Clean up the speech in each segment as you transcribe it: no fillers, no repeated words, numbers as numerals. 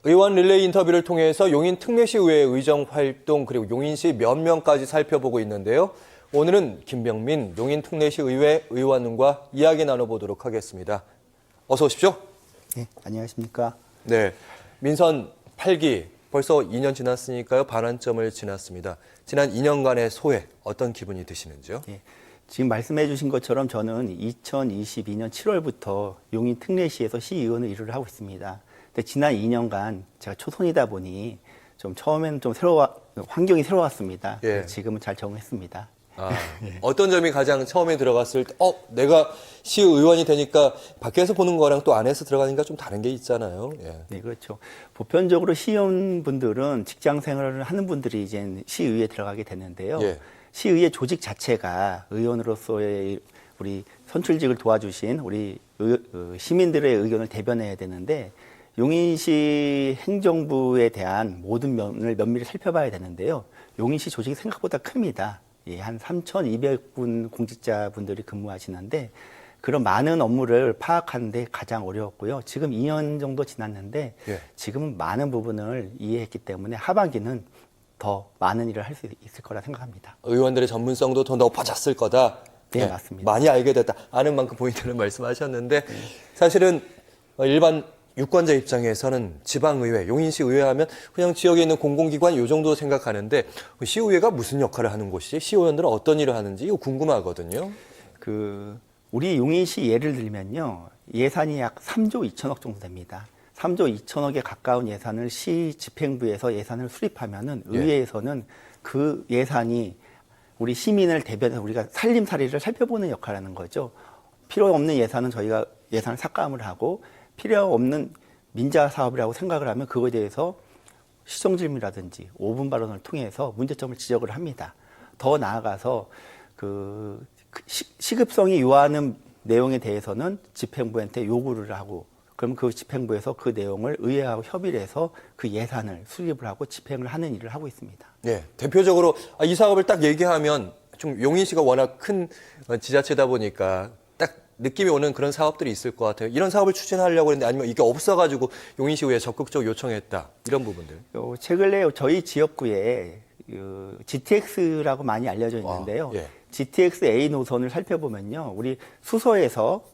의원 릴레이 인터뷰를 통해서 용인 특례시의회 의정 활동 그리고 용인시 면면까지 살펴보고 있는데요. 오늘은 김병민 용인 특례시의회 의원과 이야기 나눠보도록 하겠습니다. 어서 오십시오. 네, 안녕하십니까. 네, 민선 8기 벌써 2년 지났으니까요. 반환점을 지났습니다. 지난 2년간의 소회 어떤 기분이 드시는지요? 네, 지금 말씀해 주신 것처럼 저는 2022년 7월부터 용인 특례시에서 시의원을 일을 하고 있습니다. 근데 지난 2년간 제가 초선이다 보니 좀 처음에는 좀 환경이 새로웠습니다. 예. 지금은 잘 적응했습니다. 어떤 점이 가장 처음에 들어갔을 때, 내가 시의원이 되니까 밖에서 보는 거랑 또 안에서 들어가니까 좀 다른 게 있잖아요. 예. 네, 그렇죠. 보편적으로 시의원분들은 직장 생활을 하는 분들이 이제 시의회에 들어가게 되는데요. 예. 시의회 조직 자체가 의원으로서의 우리 선출직을 도와주신 우리 시민들의 의견을 대변해야 되는데 용인시 행정부에 대한 모든 면밀히 살펴봐야 되는데요. 용인시 조직이 생각보다 큽니다. 예, 한 3,200분 공직자분들이 근무하시는데 그런 많은 업무를 파악하는데 가장 어려웠고요. 지금 2년 정도 지났는데 예. 지금은 많은 부분을 이해했기 때문에 하반기는 더 많은 일을 할 수 있을 거라 생각합니다. 의원들의 전문성도 더 높아졌을 거다. 네, 맞습니다. 많이 알게 됐다. 아는 만큼 보인다는 말씀하셨는데 사실은 일반 유권자 입장에서는 지방의회, 용인시 의회 하면 그냥 지역에 있는 공공기관 요 정도 생각하는데 시의회가 무슨 역할을 하는 곳이지? 시의원들은 어떤 일을 하는지 이거 궁금하거든요. 우리 용인시 예를 들면요. 예산이 약 3조 2천억 정도 됩니다. 3조 2천억에 가까운 예산을 시 집행부에서 예산을 수립하면은 의회에서는 그 예산이 우리 시민을 대변해서 우리가 살림살이를 살펴보는 역할을 하는 거죠. 필요 없는 예산은 저희가 예산을 삭감을 하고 필요 없는 민자 사업이라고 생각을 하면 그거에 대해서 시정 질문이라든지 5분 발언을 통해서 문제점을 지적을 합니다. 더 나아가서 시급성이 요하는 내용에 대해서는 집행부한테 요구를 하고 그럼 그 집행부에서 그 내용을 의회하고 협의를 해서 그 예산을 수립을 하고 집행을 하는 일을 하고 있습니다. 네, 대표적으로 이 사업을 딱 얘기하면 좀 용인시가 워낙 큰 지자체다 보니까 딱 느낌이 오는 그런 사업들이 있을 것 같아요. 이런 사업을 추진하려고 했는데 아니면 이게 없어가지고 용인시의회에 적극적으로 요청했다. 이런 부분들. 최근에 저희 지역구에 GTX라고 많이 알려져 있는데요. 예. GTX A 노선을 살펴보면요. 우리 수서에서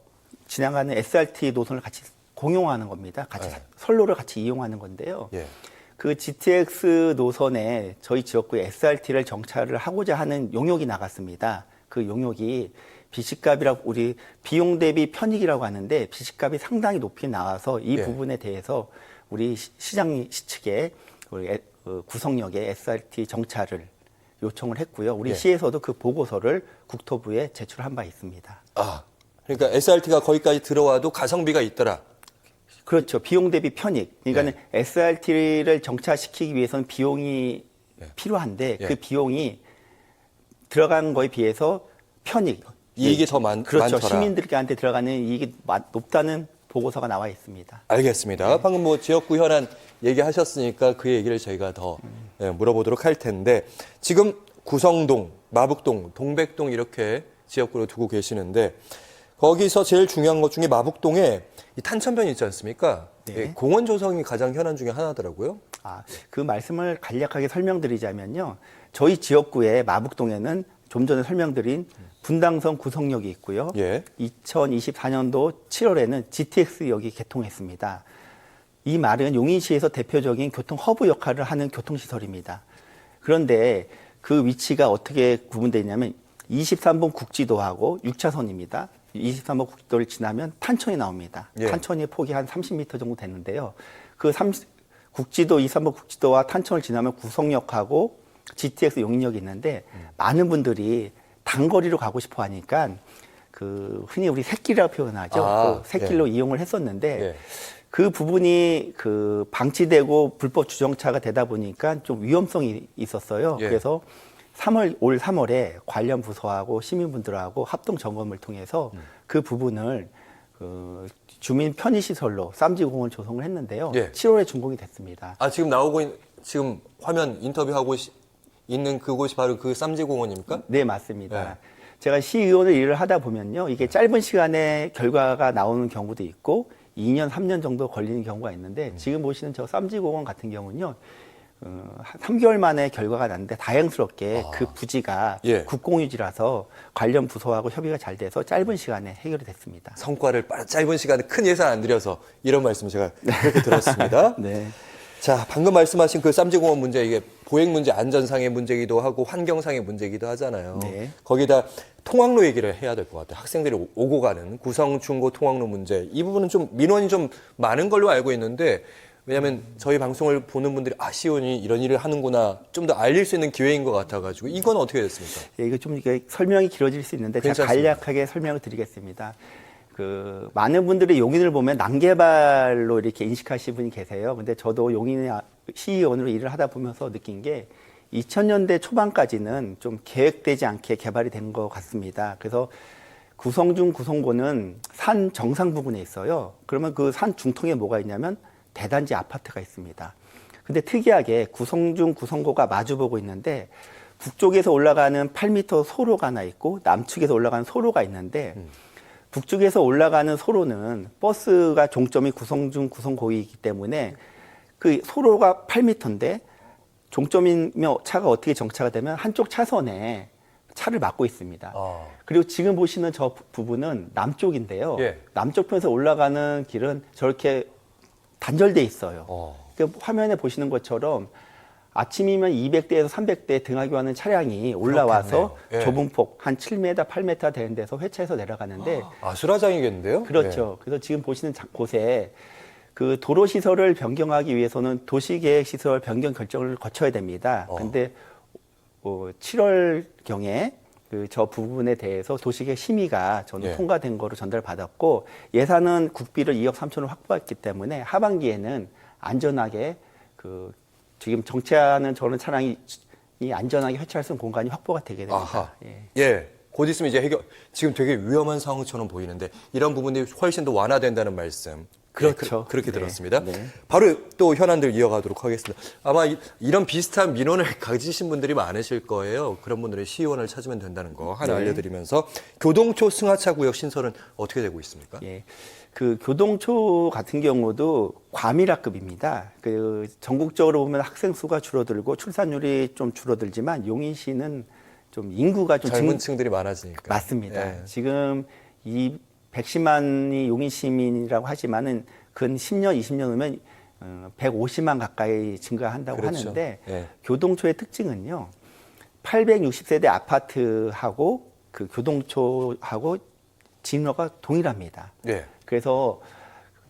지나가는 SRT 노선을 같이 공용하는 겁니다. 같이 선로를 같이 이용하는 건데요. 예. 그 GTX 노선에 저희 지역구에 SRT를 정차를 하고자 하는 용역이 나갔습니다. 그 용역이 비식값이라고 우리 비용 대비 편익이라고 하는데 비식값이 상당히 높이 나와서 이 부분에 대해서 우리 시장 측에 구성역에 SRT 정차를 요청을 했고요. 우리 시에서도 그 보고서를 국토부에 제출한 바 있습니다. 그러니까 SRT가 거기까지 들어와도 가성비가 있더라. 그렇죠. 비용 대비 편익. 그러니까 SRT를 정차시키기 위해서는 비용이 필요한데 그 비용이 들어간 거에 비해서 편익. 이익이 더 그렇죠. 많더라. 시민들한테 들어가는 이익이 높다는 보고서가 나와 있습니다. 알겠습니다. 방금 지역구 현안 얘기하셨으니까 그 얘기를 저희가 더 물어보도록 할 텐데 지금 구성동, 마북동, 동백동 이렇게 지역구로 두고 계시는데 거기서 제일 중요한 것 중에 마북동에 이 탄천변이 있지 않습니까? 네. 공원 조성이 가장 현안 중에 하나더라고요. 그 말씀을 간략하게 설명드리자면요. 저희 지역구의 마북동에는 좀 전에 설명드린 분당선 구성역이 있고요. 2024년도 7월에는 GTX역이 개통했습니다. 이 말은 용인시에서 대표적인 교통 허브 역할을 하는 교통시설입니다. 그런데 그 위치가 어떻게 구분되어 있냐면 23번 국지도하고 6차선입니다. 23번 국지도를 지나면 탄천이 나옵니다. 탄천이 폭이 한 30m 정도 되는데요. 그 23번 국지도와 탄천을 지나면 구성역하고 GTX 용인역이 있는데 많은 분들이 단거리로 가고 싶어 하니까 흔히 우리 샛길이라고 표현하죠. 그 샛길로 이용을 했었는데 그 부분이 방치되고 불법 주정차가 되다 보니까 좀 위험성이 있었어요. 그래서 올 3월에 관련 부서하고 시민분들하고 합동 점검을 통해서 그 부분을 주민 편의시설로 쌈지공원 조성을 했는데요. 7월에 준공이 됐습니다. 지금 지금 화면 인터뷰하고 있는 그곳이 바로 그 쌈지공원입니까? 네, 맞습니다. 제가 시의원을 일을 하다 보면요. 이게 짧은 시간에 결과가 나오는 경우도 있고 2년, 3년 정도 걸리는 경우가 있는데 지금 보시는 저 쌈지공원 같은 경우는요. 3개월 만에 결과가 났는데 다행스럽게 그 부지가 예. 국공유지라서 관련 부서하고 협의가 잘 돼서 짧은 시간에 해결이 됐습니다. 성과를 짧은 시간에 큰 예산 안 들여서 이런 말씀 제가 그렇게 들었습니다. 네. 자, 방금 말씀하신 그 쌈지공원 문제, 이게 보행 문제, 안전상의 문제이기도 하고 환경상의 문제이기도 하잖아요. 네. 거기다 통학로 얘기를 해야 될 것 같아요. 학생들이 오고 가는 구성, 중고 통학로 문제. 이 부분은 좀 민원이 좀 많은 걸로 알고 있는데, 왜냐하면 저희 방송을 보는 분들이 시의원이 이런 일을 하는구나 좀 더 알릴 수 있는 기회인 것 같아가지고 이건 어떻게 됐습니까? 예, 이거 좀 이게 설명이 길어질 수 있는데 제가 괜찮습니다. 간략하게 설명을 드리겠습니다. 많은 분들이 용인을 보면 난개발로 이렇게 인식하시는 분이 계세요. 근데 저도 용인의 시의원으로 일을 하다 보면서 느낀 게 2000년대 초반까지는 좀 계획되지 않게 개발이 된 것 같습니다. 그래서 구성중, 구성고는 산 정상 부분에 있어요. 그러면 그 산 중통에 뭐가 있냐면 대단지 아파트가 있습니다. 근데 특이하게 구성중, 구성고가 마주보고 있는데 북쪽에서 올라가는 8m 소로가 하나 있고 남측에서 올라가는 소로가 있는데 북쪽에서 올라가는 소로는 버스가 종점이 구성중, 구성고이기 때문에 그 소로가 8m인데 종점이며 차가 어떻게 정차가 되면 한쪽 차선에 차를 막고 있습니다. 그리고 지금 보시는 저 부분은 남쪽인데요. 예. 남쪽 편에서 올라가는 길은 저렇게 단절돼 있어요. 그러니까 화면에 보시는 것처럼 아침이면 200대에서 300대 등하교 하는 차량이 올라와서 예. 좁은 폭 한 7m, 8m 되는 데서 회차해서 내려가는데 아수라장이겠는데요? 그렇죠. 그래서 지금 보시는 곳에 그 도로 시설을 변경하기 위해서는 도시계획 시설 변경 결정을 거쳐야 됩니다. 근데 7월 경에 저 부분에 대해서 도시계획 심의가 저는 예. 통과된 거로 전달받았고 예산은 국비를 2억 3천을 확보했기 때문에 하반기에는 안전하게 지금 정체하는 저런 차량이 안전하게 회차할 수 있는 공간이 확보가 되게 됩니다. 아하. 예. 예. 곧 있으면 이제 지금 되게 위험한 상황처럼 보이는데 이런 부분들이 훨씬 더 완화된다는 말씀. 그렇죠. 예, 그렇게 네. 들었습니다. 네. 바로 또 현안들 이어가도록 하겠습니다. 아마 이런 비슷한 민원을 가지신 분들이 많으실 거예요. 그런 분들은 시의원을 찾으면 된다는 거 하나 네. 알려드리면서 교동초 승하차 구역 신설은 어떻게 되고 있습니까? 예. 교동초 같은 경우도 과밀학급입니다. 전국적으로 보면 학생 수가 줄어들고 출산율이 좀 줄어들지만 용인시는 좀 인구가 좀 젊은 층들이 많아지니까. 맞습니다. 예. 지금 이 110만이 용인 시민이라고 하지만은 근 10년, 20년 후면 150만 가까이 증가한다고 그렇죠. 하는데 예. 교동초의 특징은요. 860세대 아파트하고 그 교동초하고 진로가 동일합니다. 예. 그래서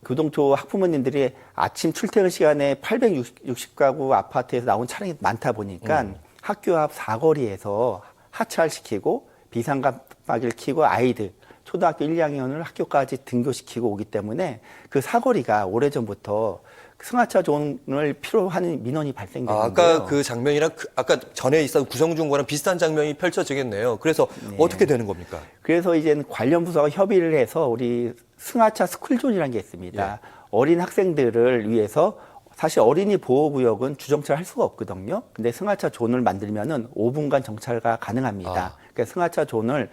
교동초 학부모님들이 아침 출퇴근 시간에 860가구 아파트에서 나온 차량이 많다 보니까 학교 앞 사거리에서 하차시키고 비상깜빡이를 켜고 아이들 초등학교 1, 2학년을 학교까지 등교시키고 오기 때문에 그 사거리가 오래전부터 승하차 존을 필요로 하는 민원이 발생되는데요. 아까 그 장면이랑 아까 전에 있었던 구성중과랑 비슷한 장면이 펼쳐지겠네요. 그래서 어떻게 되는 겁니까? 그래서 이제는 관련 부서가 협의를 해서 우리 승하차 스쿨존이라는 게 있습니다. 예. 어린 학생들을 위해서 사실 어린이 보호구역은 주정차를 할 수가 없거든요. 근데 승하차 존을 만들면은 5분간 정차가 가능합니다. 그러니까 승하차 존을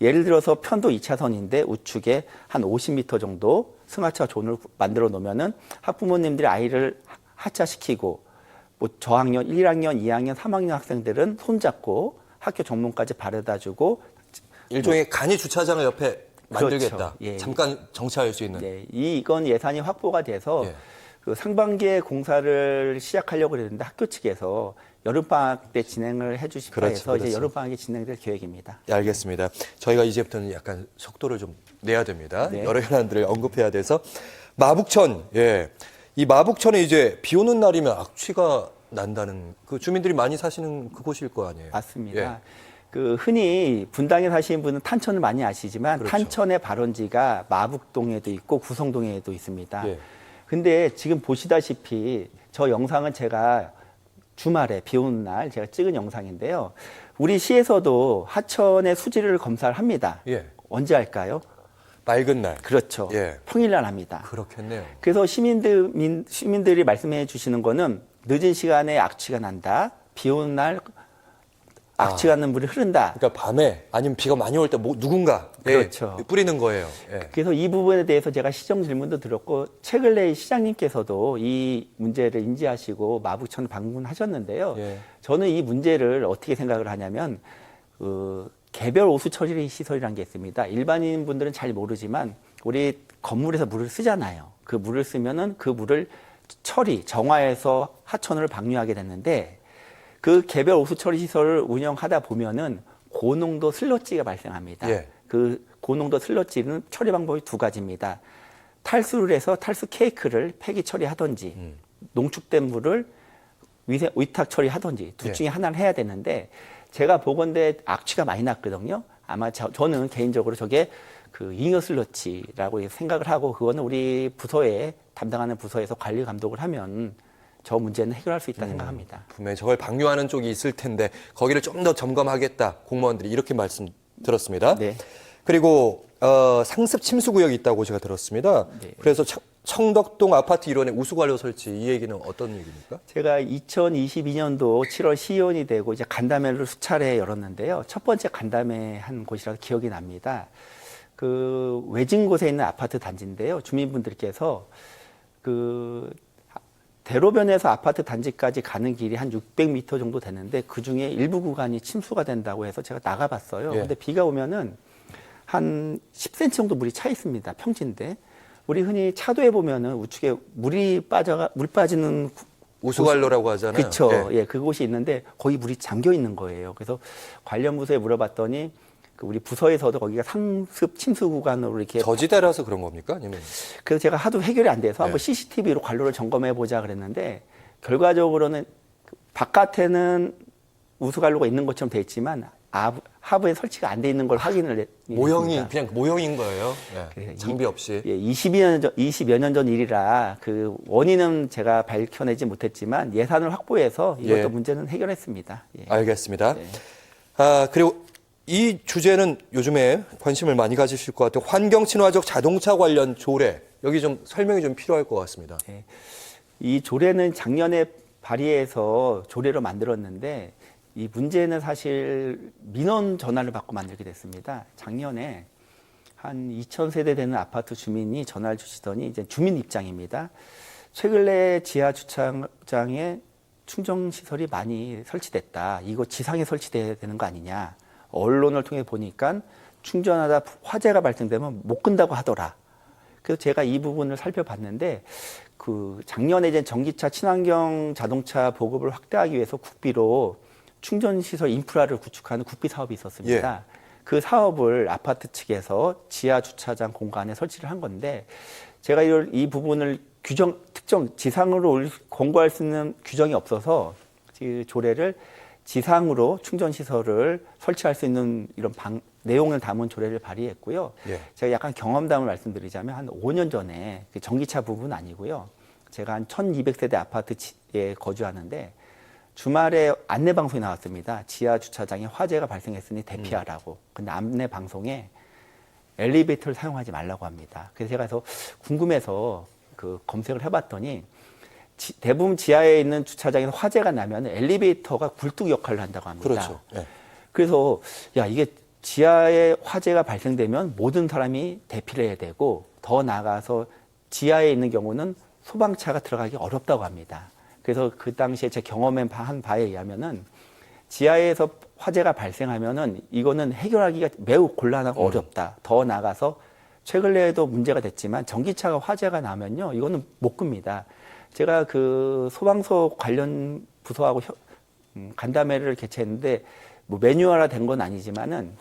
예를 들어서 편도 2차선인데 우측에 한 50m 정도 승하차 존을 만들어 놓으면은 학부모님들이 아이를 하차시키고 뭐 저학년, 1학년, 2학년, 3학년 학생들은 손잡고 학교 정문까지 바래다 주고 일종의 간이 주차장을 옆에 만들겠다. 그렇죠. 예. 잠깐 정차할 수 있는. 네, 이건 예산이 확보가 돼서 예. 그 상반기에 공사를 시작하려고 그랬는데 학교 측에서 여름방학 때 진행을 해주십사 그렇죠, 해서 이제 그렇죠. 여름방학이 진행될 계획입니다. 예, 알겠습니다. 저희가 이제부터는 약간 속도를 좀 내야 됩니다. 네. 여러 현안들을 언급해야 돼서 마북천, 예, 이 마북천에 이제 비 오는 날이면 악취가 난다는 그 주민들이 많이 사시는 그곳일 거 아니에요? 맞습니다. 예. 그 흔히 분당에 사시는 분은 탄천을 많이 아시지만 그렇죠. 탄천의 발원지가 마북동에도 있고 구성동에도 있습니다. 예. 근데 지금 보시다시피 저 영상은 제가 주말에 비 오는 날 제가 찍은 영상인데요. 우리 시에서도 하천의 수질을 검사를 합니다. 예. 언제 할까요? 맑은 날. 그렇죠. 예. 평일날 합니다. 그렇겠네요. 그래서 시민들이 말씀해 주시는 거는 늦은 시간에 악취가 난다. 비 오는 날 악취가 나는 물이 흐른다. 그러니까 밤에 아니면 비가 많이 올 때 누군가 그렇죠. 뿌리는 거예요. 예. 그래서 이 부분에 대해서 제가 시정 질문도 드렸고 최근 내 시장님께서도 이 문제를 인지하시고 마부천 방문하셨는데요. 예. 저는 이 문제를 어떻게 생각을 하냐면 개별 오수 처리 시설이라는 게 있습니다. 일반인 분들은 잘 모르지만 우리 건물에서 물을 쓰잖아요. 그 물을 쓰면은 그 물을 정화해서 하천으로 방류하게 됐는데 그 개별 오수 처리 시설을 운영하다 보면은 고농도 슬러지가 발생합니다. 예. 그 고농도 슬러지는 처리 방법이 두 가지입니다. 탈수를 해서 탈수 케이크를 폐기 처리하든지 농축된 물을 위탁 처리하든지 둘 중에 하나를 해야 되는데 제가 보건대 악취가 많이 났거든요. 아마 저는 개인적으로 저게 그 잉여 슬러지라고 생각을 하고 그거는 우리 부서에 담당하는 부서에서 관리 감독을 하면 저 문제는 해결할 수 있다 생각합니다. 분명히 저걸 방류하는 쪽이 있을 텐데 거기를 좀 더 점검하겠다 공무원들이 이렇게 말씀 들었습니다. 네. 그리고 상습 침수 구역이 있다고 제가 들었습니다. 네. 그래서 청덕동 아파트 일원의 우수관료 설치 이 얘기는 어떤 얘기입니까? 제가 2022년도 7월 시의원이 되고 이제 간담회를 수차례 열었는데요. 첫 번째 간담회 한 곳이라서 기억이 납니다. 그 외진 곳에 있는 아파트 단지인데요. 주민분들께서 그 대로변에서 아파트 단지까지 가는 길이 한 600m 정도 되는데 그 중에 일부 구간이 침수가 된다고 해서 제가 나가봤어요. 예. 근데 비가 오면은 한 10cm 정도 물이 차 있습니다. 평지인데 우리 흔히 차도에 보면은 우측에 물 빠지는 우수관로라고 하잖아요. 그렇죠. 예, 그곳이 있는데 거기 물이 잠겨 있는 거예요. 그래서 관련 부서에 물어봤더니 그 우리 부서에서도 거기가 상습 침수 구간으로 이렇게 저지대라서 그런 겁니까? 아니면 그래서 제가 하도 해결이 안 돼서 네. 한번 CCTV로 관로를 점검해 보자 그랬는데 결과적으로는 바깥에는 우수관로가 있는 것처럼 돼 있지만 하부에 설치가 안 돼 있는 걸 확인을 모형이 했습니다. 그냥 모형인 거예요. 그래서 장비 없이. 예, 20여 년 전 일이라 그 원인은 제가 밝혀내지 못했지만 예산을 확보해서 이것도 예. 문제는 해결했습니다. 예. 알겠습니다. 네. 그리고 이 주제는 요즘에 관심을 많이 가지실 것 같아요. 환경 친화적 자동차 관련 조례. 여기 좀 설명이 좀 필요할 것 같습니다. 네. 이 조례는 작년에 발의해서 조례로 만들었는데 이 문제는 사실 민원 전화를 받고 만들게 됐습니다. 작년에 한 2,000세대 되는 아파트 주민이 전화를 주시더니 이제 주민 입장입니다. 최근 내 지하 주차장에 충전 시설이 많이 설치됐다. 이거 지상에 설치돼야 되는 거 아니냐. 언론을 통해 보니까 충전하다 화재가 발생되면 못 끈다고 하더라. 그래서 제가 이 부분을 살펴봤는데 그 작년에 이제 전기차 친환경 자동차 보급을 확대하기 위해서 국비로 충전 시설 인프라를 구축하는 국비 사업이 있었습니다. 예. 그 사업을 아파트 측에서 지하 주차장 공간에 설치를 한 건데 제가 이 부분을 특정 지상으로 공고할 수 있는 규정이 없어서 그 조례를 지상으로 충전 시설을 설치할 수 있는 이런 내용을 담은 조례를 발의했고요. 예. 제가 약간 경험담을 말씀드리자면 한 5년 전에 그 전기차 부분 아니고요. 제가 한 1,200세대 아파트에 거주하는데 주말에 안내 방송이 나왔습니다. 지하 주차장에 화재가 발생했으니 대피하라고. 근데 안내 방송에 엘리베이터를 사용하지 말라고 합니다. 그래서 제가 궁금해서 그 검색을 해봤더니 대부분 지하에 있는 주차장에서 화재가 나면 엘리베이터가 굴뚝 역할을 한다고 합니다. 그렇죠. 예. 그래서 이게 지하에 화재가 발생되면 모든 사람이 대피를 해야 되고 더 나아가서 지하에 있는 경우는 소방차가 들어가기 어렵다고 합니다. 그래서 그 당시에 제 경험한 바에 의하면은 지하에서 화재가 발생하면은 이거는 해결하기가 매우 곤란하고 어렵다. 더 나아가서 최근에도 문제가 됐지만 전기차가 화재가 나면요, 이거는 못 끕니다. 제가 그 소방서 관련 부서하고 간담회를 개최했는데 뭐 매뉴얼화 된 건 아니지만은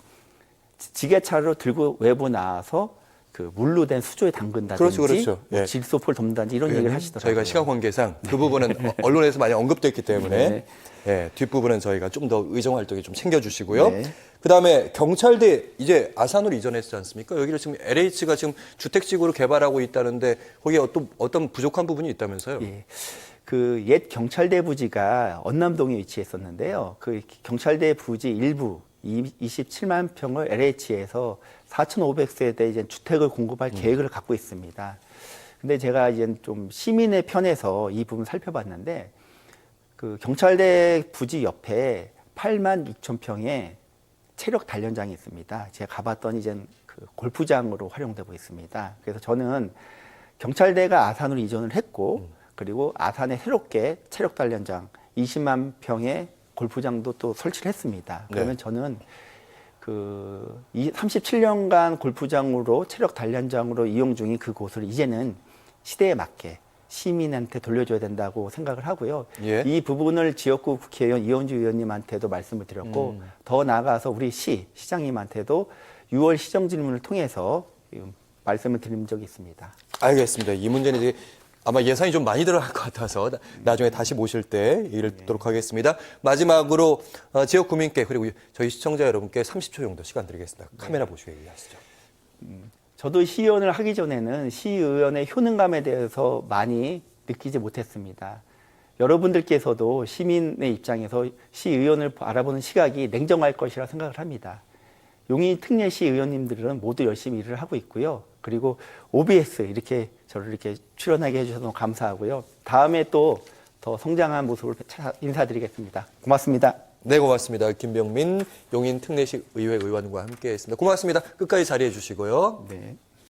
지게차로 들고 외부 나와서 그 물로 된 수조에 담근다든지 그렇죠. 뭐 예. 질소포를 돕는다든지 이런 얘기를 하시더라고요. 저희가 시간 관계상 그 부분은 언론에서 많이 언급됐기 때문에 네. 예, 뒷부분은 저희가 좀 더 의정 활동에 좀 챙겨주시고요. 네. 그다음에 경찰대 이제 아산으로 이전했지 않습니까? 여기를 지금 LH가 지금 주택지구로 개발하고 있다는데 거기에 어떤 부족한 부분이 있다면서요? 예. 그 옛 경찰대 부지가 언남동에 위치했었는데요. 그 경찰대 부지 일부 27만 평을 LH에서 4,500세대 이제 주택을 공급할 계획을 갖고 있습니다. 근데 제가 이제 좀 시민의 편에서 이 부분 살펴봤는데 그 경찰대 부지 옆에 8만 6천 평의 체력 단련장이 있습니다. 제가 가봤더니 이제 그 골프장으로 활용되고 있습니다. 그래서 저는 경찰대가 아산으로 이전을 했고 그리고 아산에 새롭게 체력 단련장 20만 평의 골프장도 또 설치를 했습니다. 그러면 네. 저는 그 37년간 골프장으로 체력 단련장으로 이용 중인 그곳을 이제는 시대에 맞게 시민한테 돌려줘야 된다고 생각을 하고요. 예. 이 부분을 지역구 국회의원 이현주 의원님한테도 말씀을 드렸고 더 나아가서 우리 시장님한테도 6월 시정질문을 통해서 말씀을 드린 적이 있습니다. 알겠습니다. 이 문제는 이제 아마 예산이 좀 많이 들어갈 것 같아서 나중에 다시 모실 때 얘기를 듣도록 하겠습니다. 마지막으로 지역 구민께 그리고 저희 시청자 여러분께 30초 정도 시간 드리겠습니다. 카메라 보시고 얘기하시죠. 저도 시의원을 하기 전에는 시의원의 효능감에 대해서 많이 느끼지 못했습니다. 여러분들께서도 시민의 입장에서 시의원을 알아보는 시각이 냉정할 것이라 생각을 합니다. 용인 특례시 의원님들은 모두 열심히 일을 하고 있고요. 그리고 OBS 이렇게 저를 이렇게 출연하게 해주셔서 너무 감사하고요. 다음에 또 더 성장한 모습을 인사드리겠습니다. 고맙습니다. 네, 고맙습니다. 김병민 용인 특례시 의회 의원과 함께했습니다. 고맙습니다. 끝까지 자리해 주시고요. 네.